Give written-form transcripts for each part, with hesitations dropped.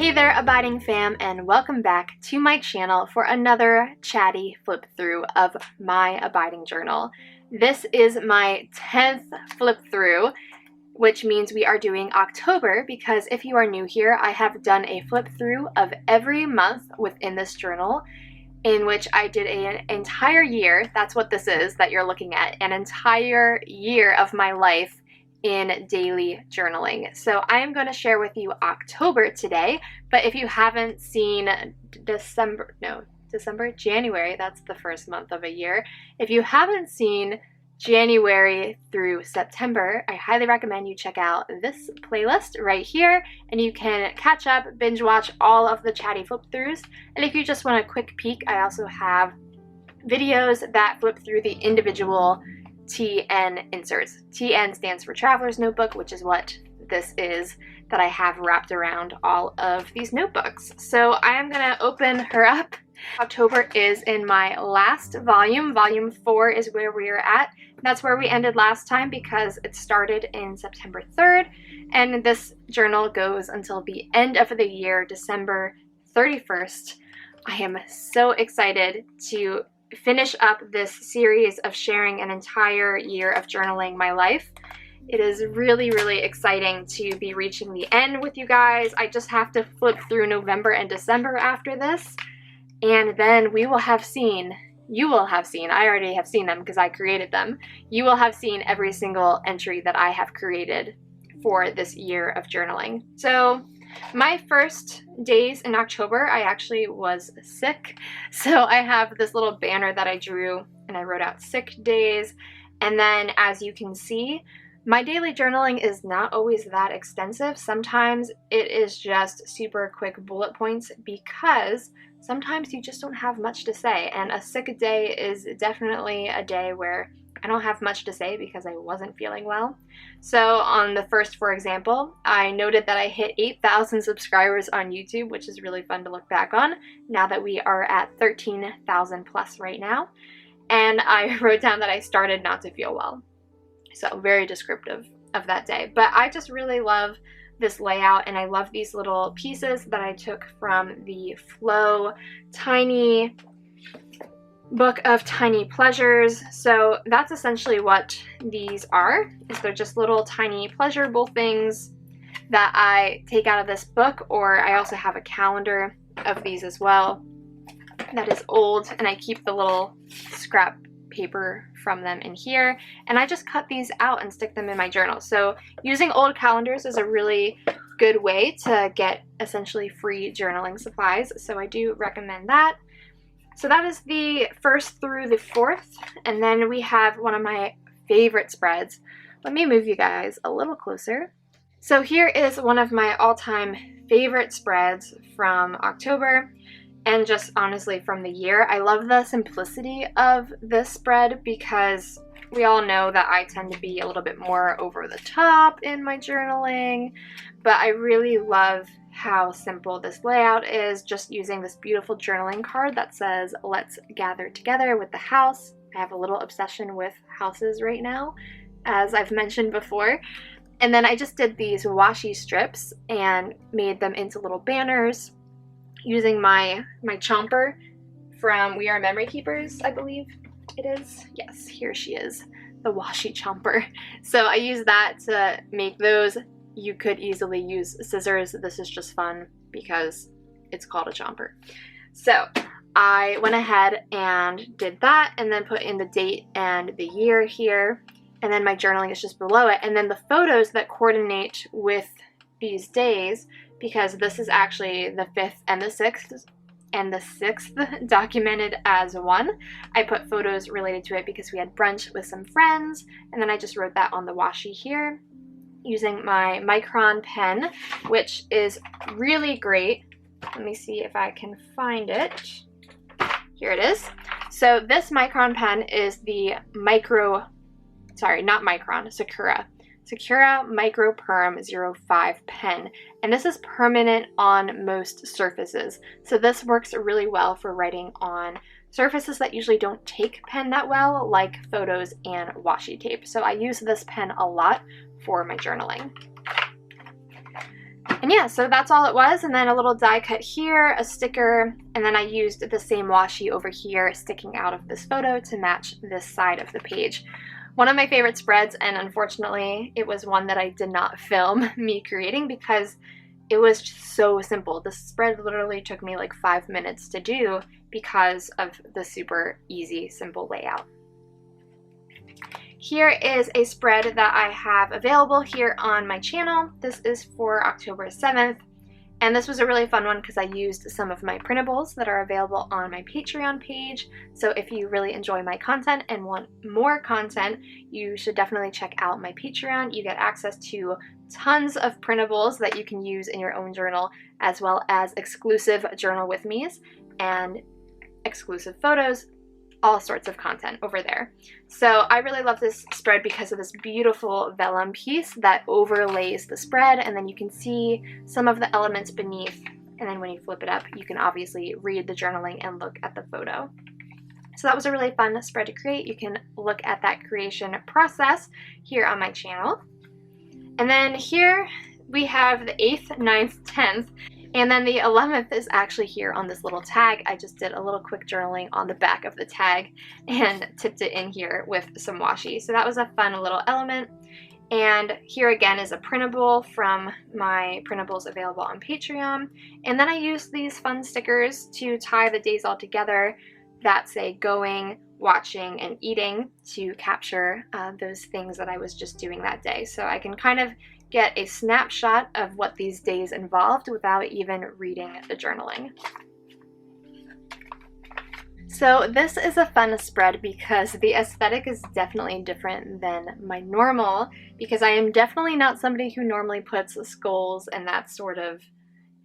Hey there, Abiding fam, and welcome back to my channel for another chatty flip through of my Abiding journal. This is my 10th flip through, which means we are doing October, because if you are new here, I have done a flip through of every month within this journal, in which I did an entire year. That's what this is that you're looking at, an entire year of my life in daily journaling. So I am going to share with you October today, but if you haven't seen January, that's the first month of a year. If you haven't seen January through September, I highly recommend you check out this playlist right here, and you can catch up, binge watch all of the chatty flip throughs. And if you just want a quick peek, I also have videos that flip through the individual TN inserts. TN stands for Traveler's Notebook, which is what this is that I have wrapped around all of these notebooks. So I am gonna open her up. October is in my last volume. Volume 4 is where we are at. That's where we ended last time because it started in September 3rd, and this journal goes until the end of the year, December 31st. I am so excited to finish up this series of sharing an entire year of journaling my life. It is really, really exciting to be reaching the end with you guys. I just have to flip through November and December after this, and then we will have seen, you will have seen, I already have seen them because I created them, you will have seen every single entry that I have created for this year of journaling. So my first days in October, I actually was sick. So I have this little banner that I drew and I wrote out sick days. And then as you can see, my daily journaling is not always that extensive. Sometimes it is just super quick bullet points because sometimes you just don't have much to say. And a sick day is definitely a day where I don't have much to say because I wasn't feeling well. So on the first, for example, I noted that I hit 8,000 subscribers on YouTube, which is really fun to look back on now that we are at 13,000 plus right now. And I wrote down that I started not to feel well. So very descriptive of that day. But I just really love this layout, and I love these little pieces that I took from the Flow Tiny book of tiny pleasures. So that's essentially what these are, is they're just little tiny pleasurable things that I take out of this book. Or I also have a calendar of these as well that is old, and I keep the little scrap paper from them in here, and I just cut these out and stick them in my journal. So using old calendars is a really good way to get essentially free journaling supplies, so I do recommend that. So that is the 1st through the 4th, and then we have one of my favorite spreads. Let me move you guys a little closer. So here is one of my all-time favorite spreads from October, and just honestly from the year. I love the simplicity of this spread because we all know that I tend to be a little bit more over the top in my journaling, but I really love how simple this layout is, just using this beautiful journaling card that says, "Let's gather together with the house." I have a little obsession with houses right now, as I've mentioned before. And then I just did these washi strips and made them into little banners using my chomper from We Are Memory Keepers, I believe it is. Yes, here she is, the washi chomper. So I used that to make those. You could easily use scissors. This is just fun because it's called a chomper. So I went ahead and did that, and then put in the date and the year here, and then my journaling is just below it, and then the photos that coordinate with these days, because this is actually the 5th and the 6th, and the 6th documented as one. I put photos related to it because we had brunch with some friends, and then I just wrote that on the washi here using my Micron pen, which is really great. Let me see if I can find it. Here it is. So this Micron pen is the Sakura Micro Perm 05 pen, and this is permanent on most surfaces. So this works really well for writing on surfaces that usually don't take pen that well, like photos and washi tape. So I use this pen a lot for my journaling. And yeah, so that's all it was, and then a little die cut here, a sticker, and then I used the same washi over here sticking out of this photo to match this side of the page. One of my favorite spreads, and unfortunately it was one that I did not film me creating because it was just so simple. The spread literally took me like 5 minutes to do because of the super easy, simple layout. Here is a spread that I have available here on my channel. This is for October 7th, and this was a really fun one because I used some of my printables that are available on my Patreon page. So if you really enjoy my content and want more content, you should definitely check out my Patreon. You get access to tons of printables that you can use in your own journal, as well as exclusive journal with me's and exclusive photos, all sorts of content over there. So I really love this spread because of this beautiful vellum piece that overlays the spread, and then you can see some of the elements beneath, and then when you flip it up you can obviously read the journaling and look at the photo. So that was a really fun spread to create. You can look at that creation process here on my channel. And then here we have the 8th, 9th, 10th, and then the 11th is actually here on this little tag. I just did a little quick journaling on the back of the tag and tipped it in here with some washi. So that was a fun little element. And here again is a printable from my printables available on Patreon. And then I used these fun stickers to tie the days all together that say going, watching, and eating to capture those things that I was just doing that day. So I can kind of get a snapshot of what these days involved without even reading the journaling. So this is a fun spread because the aesthetic is definitely different than my normal, because I am definitely not somebody who normally puts skulls and that sort of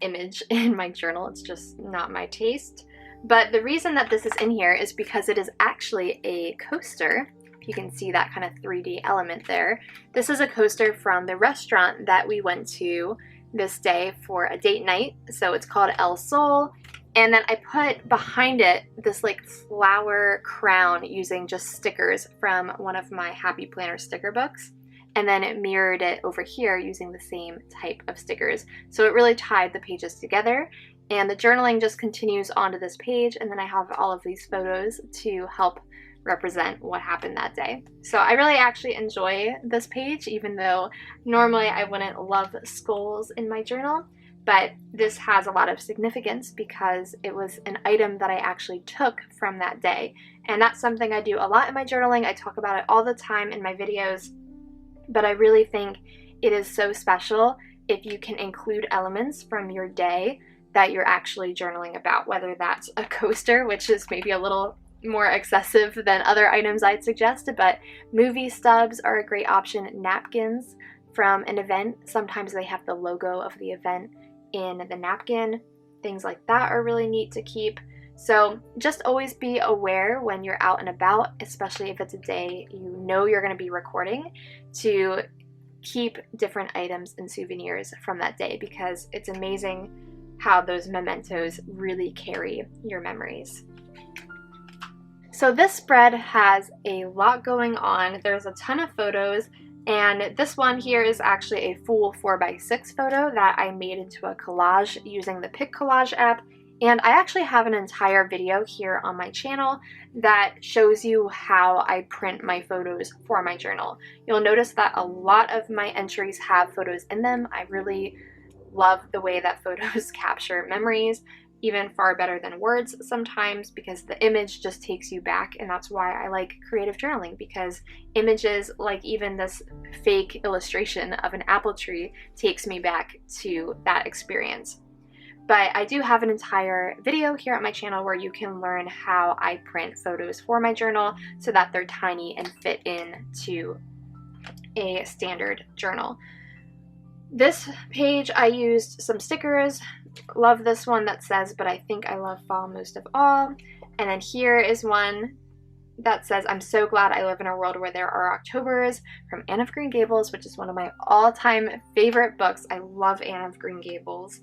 image in my journal. It's just not my taste. But the reason that this is in here is because it is actually a coaster. You can see that kind of 3D element there. This is a coaster from the restaurant that we went to this day for a date night. So it's called El Sol. And then I put behind it this like flower crown using just stickers from one of my Happy Planner sticker books. And then it mirrored it over here using the same type of stickers. So it really tied the pages together. And the journaling just continues onto this page. And then I have all of these photos to help represent what happened that day. So I really actually enjoy this page, even though normally I wouldn't love skulls in my journal. But this has a lot of significance because it was an item that I actually took from that day. And that's something I do a lot in my journaling. I talk about it all the time in my videos. But I really think it is so special if you can include elements from your day that you're actually journaling about, whether that's a coaster, which is maybe a little more excessive than other items I'd suggest, but movie stubs are a great option. Napkins from an event, sometimes they have the logo of the event in the napkin. Things like that are really neat to keep. So just always be aware when you're out and about, especially if it's a day you know you're going to be recording, to keep different items and souvenirs from that day, because it's amazing how those mementos really carry your memories. So this spread has a lot going on. There's a ton of photos, and this one here is actually a full 4x6 photo that I made into a collage using the Pic Collage app. And I actually have an entire video here on my channel that shows you how I print my photos for my journal. You'll notice that a lot of my entries have photos in them. I really love the way that photos capture memories, even far better than words sometimes, because the image just takes you back. And that's why I like creative journaling, because images, like even this fake illustration of an apple tree, takes me back to that experience. But I do have an entire video here on my channel where you can learn how I print photos for my journal so that they're tiny and fit into a standard journal. This page I used some stickers. Love this one that says, "But I think I love fall most of all." And then here is one that says, "I'm so glad I live in a world where there are Octobers," from Anne of Green Gables, which is one of my all-time favorite books. I love Anne of Green Gables.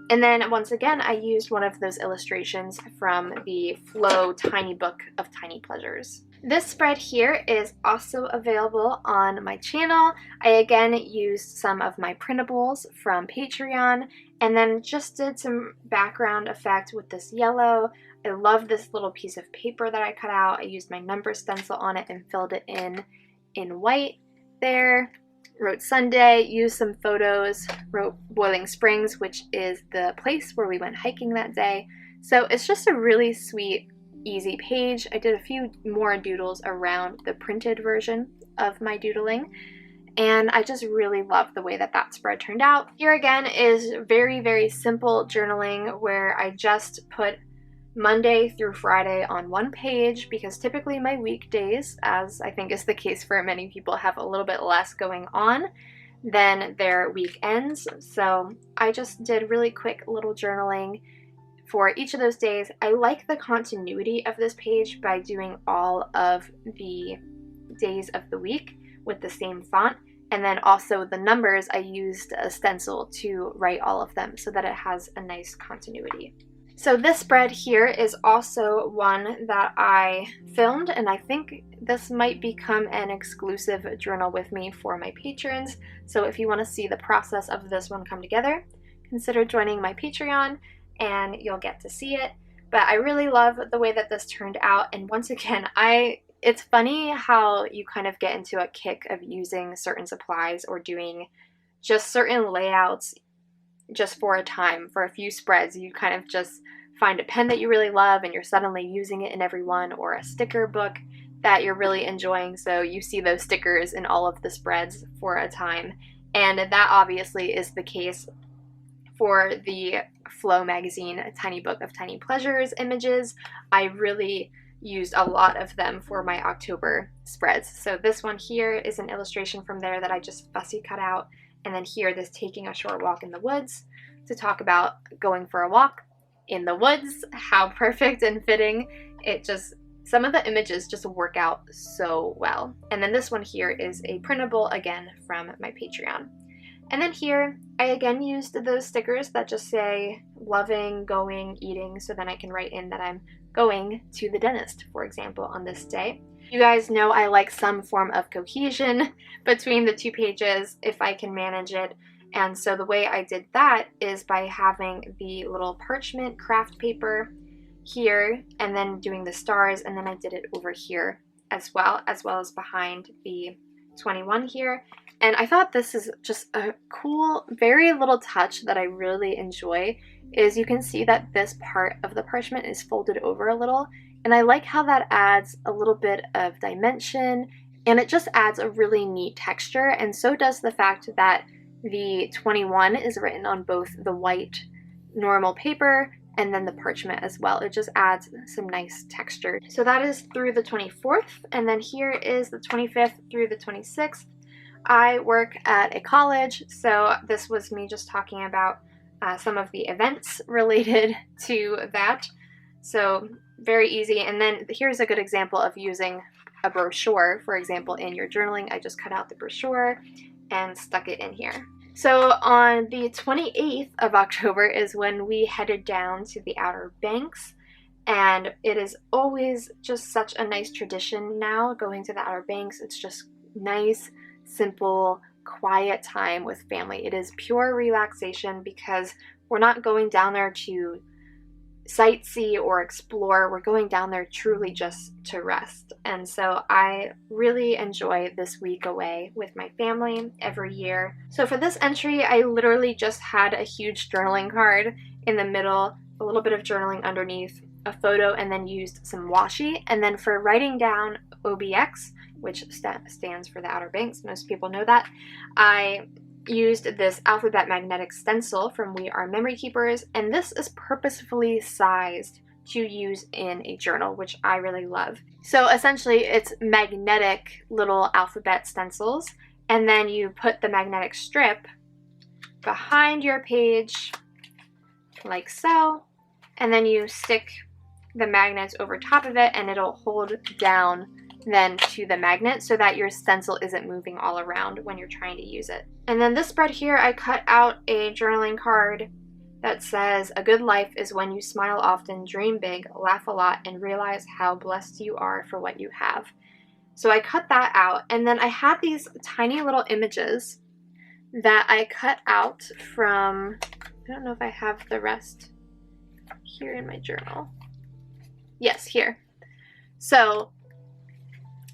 And then once again, I used one of those illustrations from the Flow Tiny Book of Tiny Pleasures. This spread here is also available on my channel. I again used some of my printables from Patreon and then just did some background effect with this yellow. I love this little piece of paper that I cut out. I used my number stencil on it and filled it in white there. Wrote Sunday, used some photos, wrote Boiling Springs, which is the place where we went hiking that day. So it's just a really sweet, easy page. I did a few more doodles around the printed version of my doodling, and I just really love the way that that spread turned out. Here again is very, very simple journaling where I just put Monday through Friday on one page because typically my weekdays, as I think is the case for many people, have a little bit less going on than their weekends. So I just did really quick little journaling for each of those days. I like the continuity of this page by doing all of the days of the week with the same font, and then also the numbers, I used a stencil to write all of them so that it has a nice continuity. So this spread here is also one that I filmed, and I think this might become an exclusive journal with me for my patrons. So if you want to see the process of this one come together, consider joining my Patreon and you'll get to see it. But I really love the way that this turned out, and once again, it's funny how you kind of get into a kick of using certain supplies or doing just certain layouts just for a time. For a few spreads, you kind of just find a pen that you really love and you're suddenly using it in every one, or a sticker book that you're really enjoying, so you see those stickers in all of the spreads for a time. And that obviously is the case for the Flow magazine, A Tiny Book of Tiny Pleasures images. I really used a lot of them for my October spreads. So this one here is an illustration from there that I just fussy cut out. And then here, this taking a short walk in the woods, to talk about going for a walk in the woods. How perfect and fitting. Some of the images just work out so well. And then this one here is a printable, again, from my Patreon. And then here, I again used those stickers that just say loving, going, eating, so then I can write in that I'm going to the dentist, for example, on this day. You guys know I like some form of cohesion between the two pages if I can manage it. And so the way I did that is by having the little parchment craft paper here and then doing the stars, and then I did it over here as well as behind the 21 here. And I thought this is just a cool, very little touch that I really enjoy, is you can see that this part of the parchment is folded over a little, and I like how that adds a little bit of dimension, and it just adds a really neat texture, and so does the fact that the 21 is written on both the white normal paper and then the parchment as well. It just adds some nice texture. So that is through the 24th, and then here is the 25th through the 26th. I work at a college, so this was me just talking about some of the events related to that. So very easy. And then here's a good example of using a brochure, for example, in your journaling. I just cut out the brochure and stuck it in here. So on the 28th of October is when we headed down to the Outer Banks, and it is always just such a nice tradition now going to the Outer Banks. It's just nice, simple, quiet time with family. It is pure relaxation because we're not going down there to sightsee or explore. We're going down there truly just to rest. And so I really enjoy this week away with my family every year. So for this entry, I literally just had a huge journaling card in the middle, a little bit of journaling underneath, a photo, and then used some washi. And then for writing down OBX, which stands for the Outer Banks, most people know that, I used this alphabet magnetic stencil from We Are Memory Keepers, and this is purposefully sized to use in a journal, which I really love. So essentially it's magnetic little alphabet stencils, and then you put the magnetic strip behind your page like so, and then you stick the magnets over top of it, and it'll hold down then to the magnet so that your stencil isn't moving all around when you're trying to use it. And then this spread here, I cut out a journaling card that says, "A good life is when you smile often, dream big, laugh a lot, and realize how blessed you are for what you have." So I cut that out, and then I had these tiny little images that I cut out from, I don't know if I have the rest here in my journal. Yes, here. So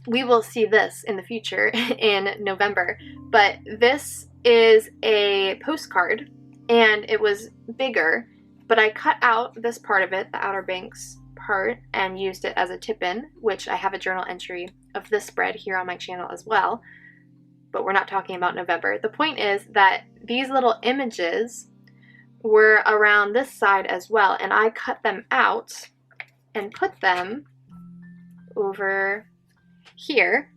we will see this in the future in November, but this is a postcard, and it was bigger, but I cut out this part of it, the Outer Banks part, and used it as a tip-in, which I have a journal entry of this spread here on my channel as well, but we're not talking about November. The point is that these little images were around this side as well, and I cut them out and put them over here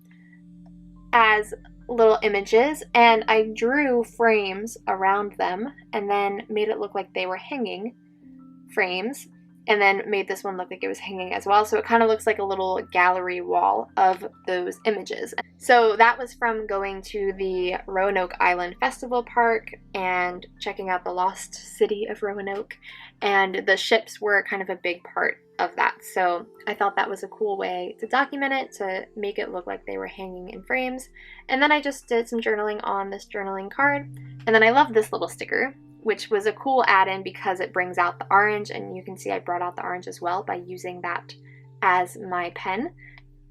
as little images, and I drew frames around them and then made it look like they were hanging frames, and then made this one look like it was hanging as well, so it kind of looks like a little gallery wall of those images. So that was from going to the Roanoke Island Festival Park and checking out the lost city of Roanoke, and the ships were kind of a big part of that. So I thought that was a cool way to document it, to make it look like they were hanging in frames. And then I just did some journaling on this journaling card, and then I love this little sticker, which was a cool add-in because it brings out the orange, and you can see I brought out the orange as well by using that as my pen.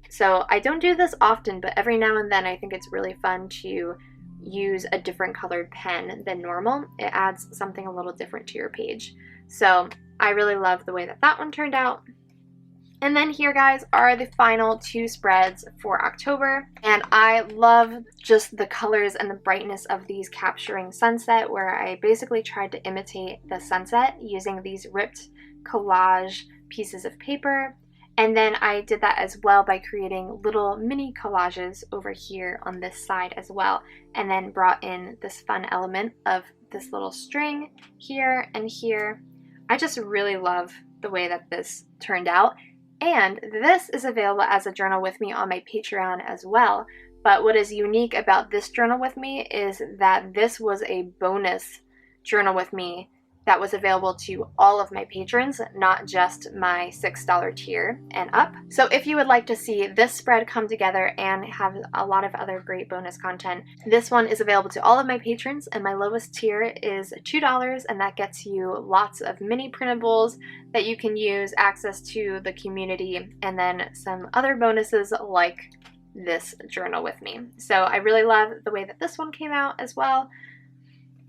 So I don't do this often, but every now and then I think it's really fun to use a different colored pen than normal. It adds something a little different to your page. So I really love the way that that one turned out. And then here, guys, are the final two spreads for October. And I love just the colors and the brightness of these capturing sunset, where I basically tried to imitate the sunset using these ripped collage pieces of paper. And then I did that as well by creating little mini collages over here on this side as well. And then brought in this fun element of this little string here and here. I just really love the way that this turned out. And this is available as a journal with me on my Patreon as well. But what is unique about this journal with me is that this was a bonus journal with me that was available to all of my patrons, not just my $6 tier and up. So if you would like to see this spread come together and have a lot of other great bonus content, this one is available to all of my patrons, and my lowest tier is $2, and that gets you lots of mini printables that you can use, access to the community, and then some other bonuses like this journal with me. So I really love the way that this one came out as well.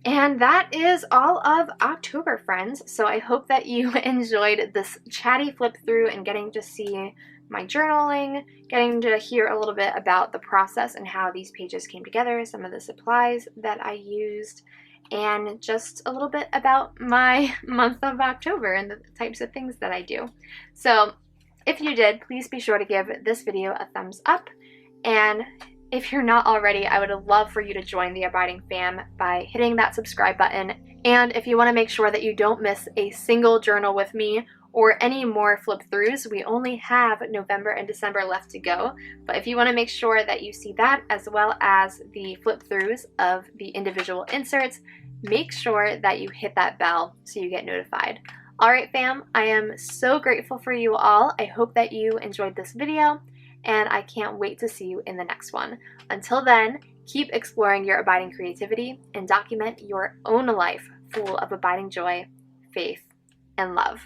And that is all of October, friends. So I hope that you enjoyed this chatty flip through and getting to see my journaling, getting to hear a little bit about the process and how these pages came together, some of the supplies that I used, and just a little bit about my month of October and the types of things that I do. So if you did, please be sure to give this video a thumbs up, and if you're not already, I would love for you to join the Abiding fam by hitting that subscribe button. And if you want to make sure that you don't miss a single journal with me or any more flip throughs, we only have November and December left to go. But if you want to make sure that you see that, as well as the flip throughs of the individual inserts, make sure that you hit that bell so you get notified. Alright fam, I am so grateful for you all. I hope that you enjoyed this video, and I can't wait to see you in the next one. Until then, keep exploring your abiding creativity and document your own life full of abiding joy, faith, and love.